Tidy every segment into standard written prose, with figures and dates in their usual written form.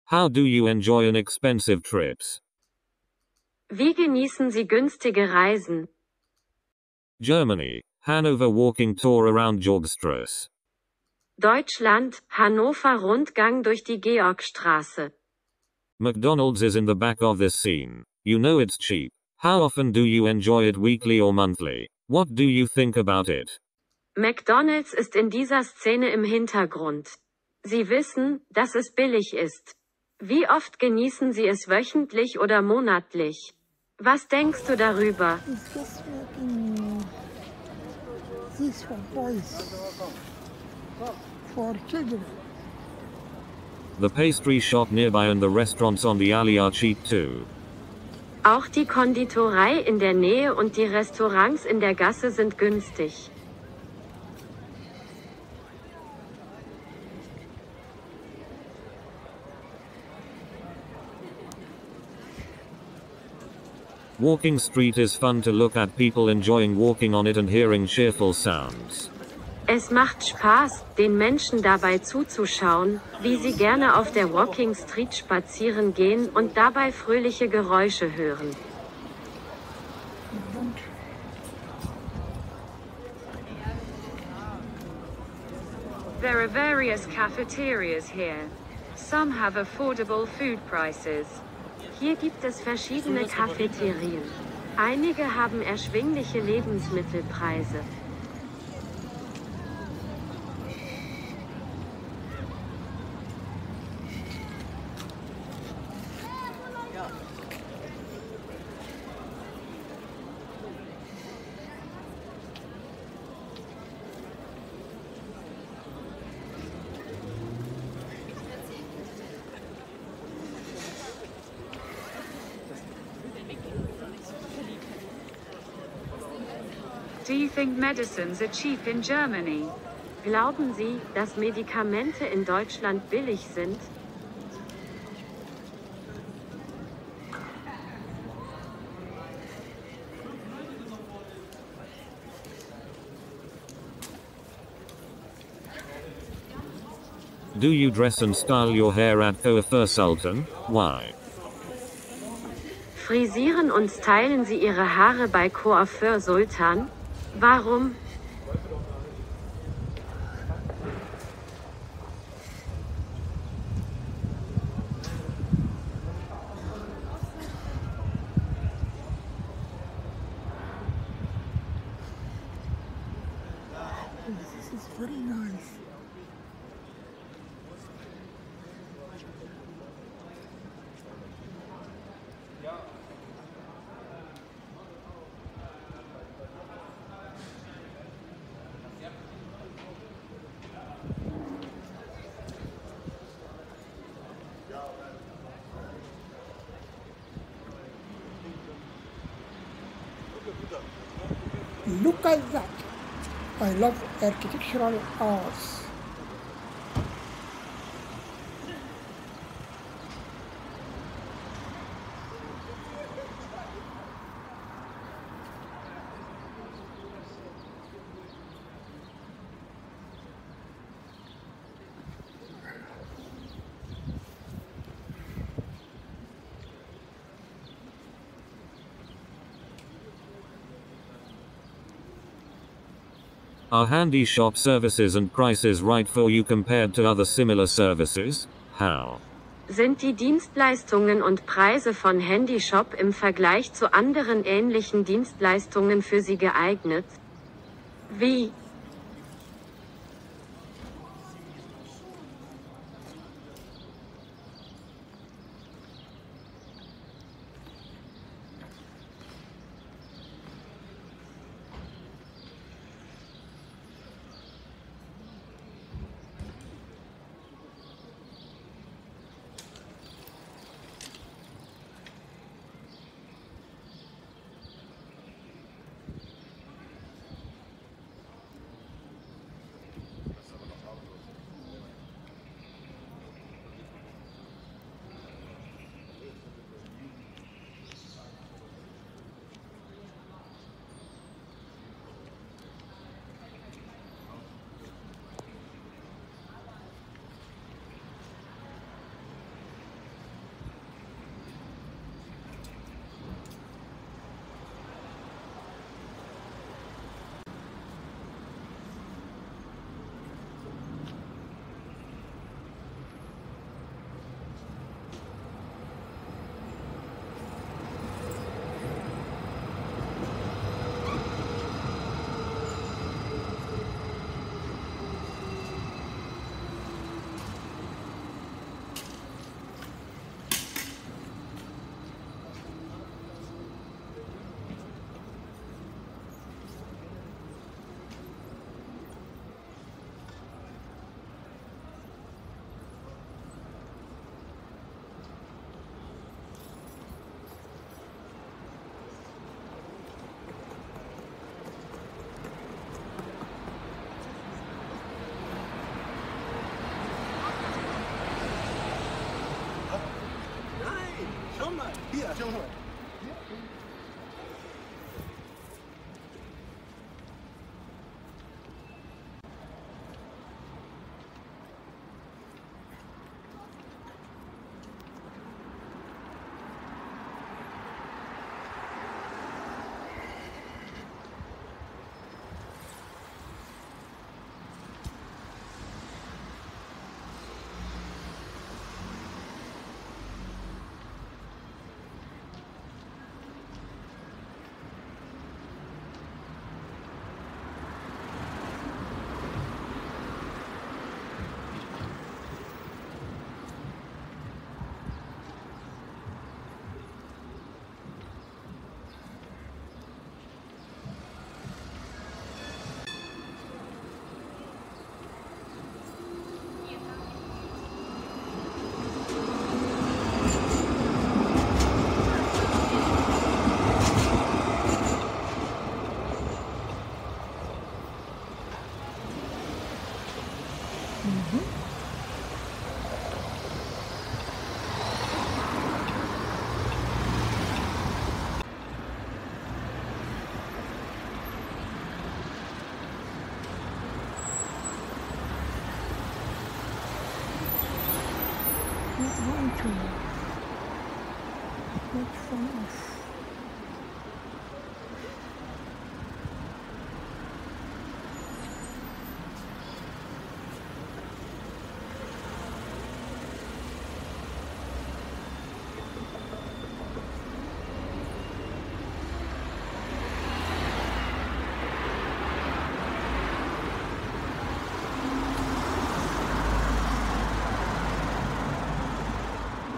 How do you enjoy inexpensive trips? Wie genießen Sie günstige Reisen? Germany, Hanover walking tour around Georgstraße. Deutschland, Hannover Rundgang durch die Georgstraße. McDonald's is in the back of this scene. You know it's cheap. How often do you enjoy it, weekly or monthly? What do you think about it? McDonald's ist in dieser Szene im Hintergrund. Sie wissen, dass es billig ist. Wie oft genießen Sie es, wöchentlich oder monatlich? Was denkst du darüber? It's just making this for boys, for children. The pastry shop nearby and the restaurants on the alley are cheap too. Auch die Konditorei in der Nähe und die Restaurants in der Gasse sind günstig. Walking street is fun to look at people enjoying walking on it and hearing cheerful sounds. Es macht Spaß, den Menschen dabei zuzuschauen, wie sie gerne auf der Walking Street spazieren gehen und dabei fröhliche Geräusche hören. There are various cafeterias here. Some have affordable food prices. Hier gibt es verschiedene Cafeterien. Einige haben erschwingliche Lebensmittelpreise. Do you think medicines are cheap in Germany? Glauben Sie, dass Medikamente in Deutschland billig sind? Do you dress and style your hair at Coiffeur Sultan? Why? Frisieren und stylen Sie Ihre Haare bei Coiffeur Sultan? Warum? This is very nice. Look at that. I love architectural arts. Are handy shop services and prices right for you compared to other similar services? How? Sind die Dienstleistungen und Preise von Handyshop im Vergleich zu anderen ähnlichen Dienstleistungen für Sie geeignet? Wie?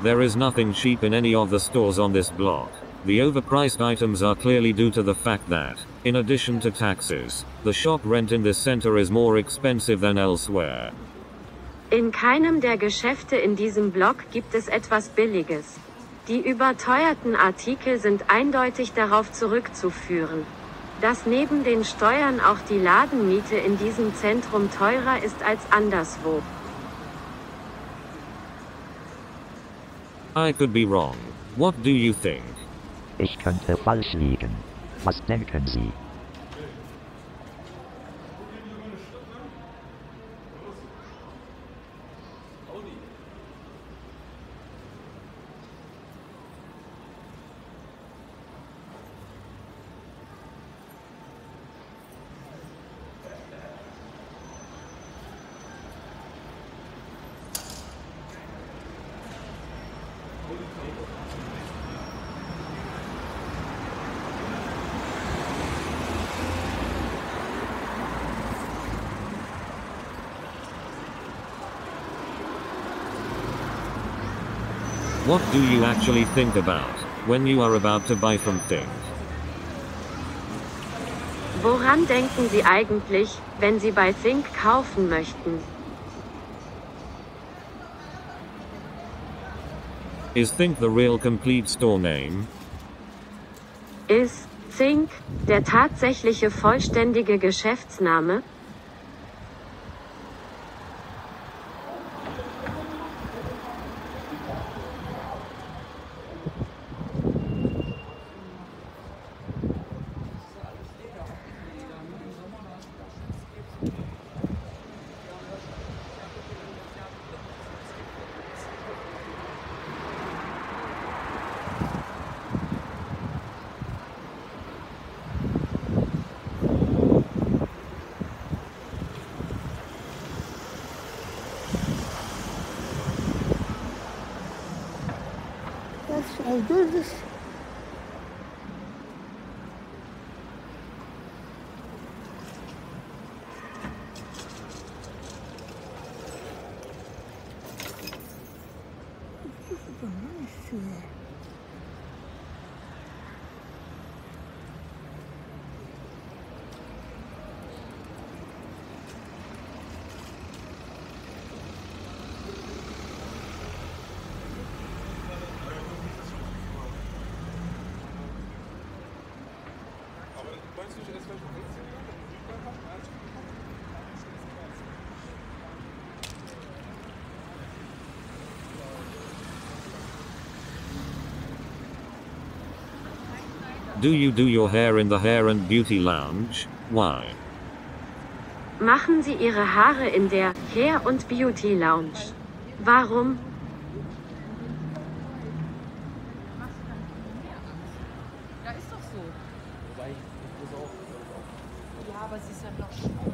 There is nothing cheap in any of the stores on this block. The overpriced items are clearly due to the fact that, in addition to taxes, the shop rent in this center is more expensive than elsewhere. In keinem der Geschäfte in diesem Block gibt es etwas Billiges. Die überteuerten Artikel sind eindeutig darauf zurückzuführen, dass neben den Steuern auch die Ladenmiete in diesem Zentrum teurer ist als anderswo. I could be wrong. What do you think? Ich könnte falsch liegen. Was denken Sie? What do you actually think about when you are about to buy something? Woran denken Sie eigentlich, wenn Sie bei Think kaufen möchten? Is Think the real complete store name? Ist Think der tatsächliche vollständige Geschäftsname? I do this. This is a nice Do you do your hair in the hair and beauty lounge? Why? Machen Sie Ihre Haare in der Hair- und Beauty Lounge. Warum? Ja, ist doch so. Wobei, ich muss auch. Ja, aber sie ist ja noch schwul.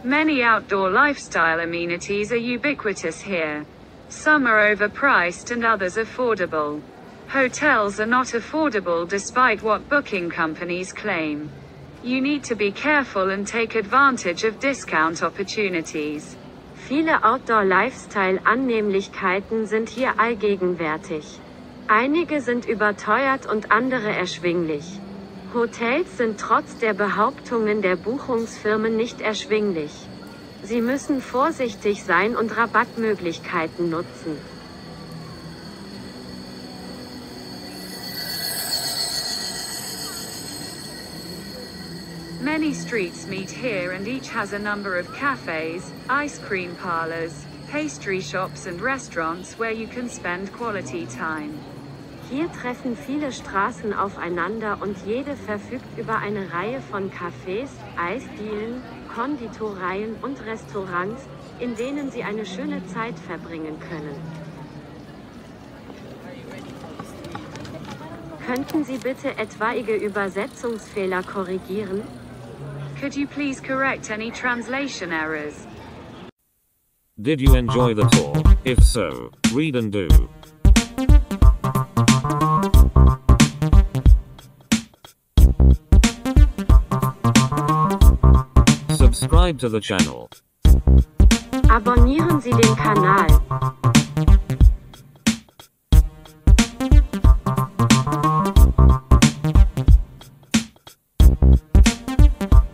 Many outdoor lifestyle amenities are ubiquitous here. Some are overpriced and others affordable. Hotels are not affordable despite what booking companies claim. You need to be careful and take advantage of discount opportunities. Viele Outdoor-Lifestyle-Annehmlichkeiten sind hier allgegenwärtig. Einige sind überteuert und andere erschwinglich. Hotels sind trotz der Behauptungen der Buchungsfirmen nicht erschwinglich. Sie müssen vorsichtig sein und Rabattmöglichkeiten nutzen. Many streets meet here and each has a number of cafes, ice cream parlors, pastry shops and restaurants where you can spend quality time. Hier treffen viele Straßen aufeinander und jede verfügt über eine Reihe von Cafés, Eisdielen, Konditoreien und Restaurants, in denen Sie eine schöne Zeit verbringen können. Könnten Sie bitte etwaige Übersetzungsfehler korrigieren? Could you please correct any translation errors? Did you enjoy the tour? If so, read and do. Subscribe to the channel. Abonnieren Sie den Kanal.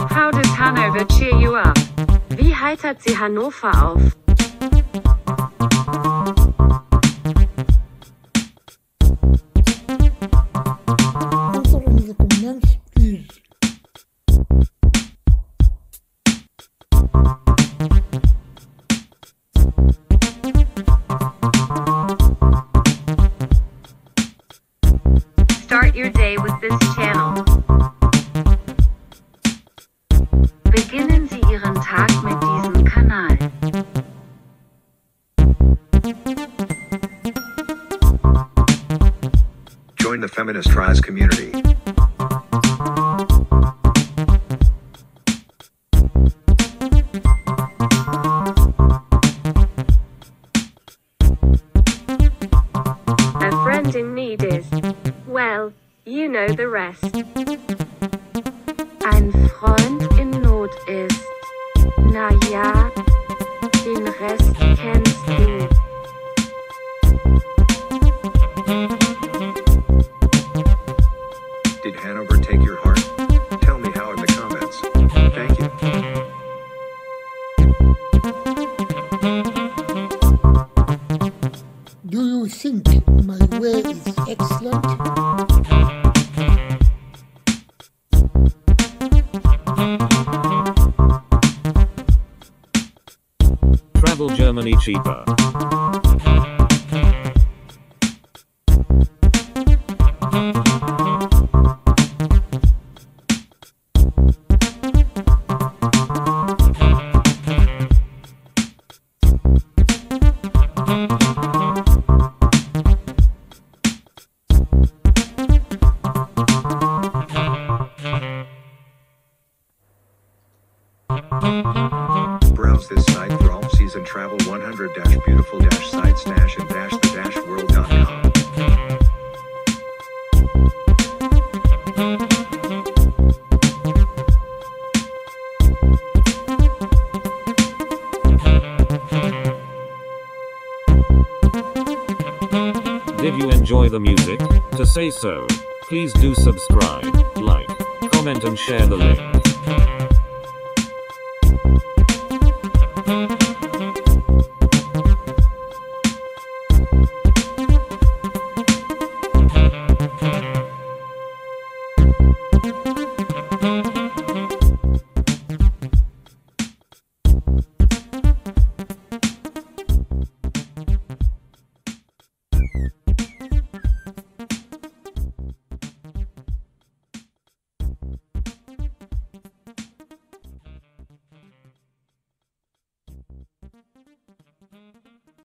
How does Hanover cheer you up? Wie heitert sie Hannover auf? Answer in the comments, please. Start your day with this channel. Beginnen Sie Ihren Tag mit diesem Kanal. Rest. Ein Freund in Not ist. Na ja, den Rest kennst du. Did Hanover take your heart? Tell me how in the comments. Thank you. Do you think my way is excellent? Travel Germany cheaper. Browse this site for all season travel 100-beautiful-sites-and-the-world.com. Did you enjoy the music? To say so, please do subscribe, like, comment and share the link.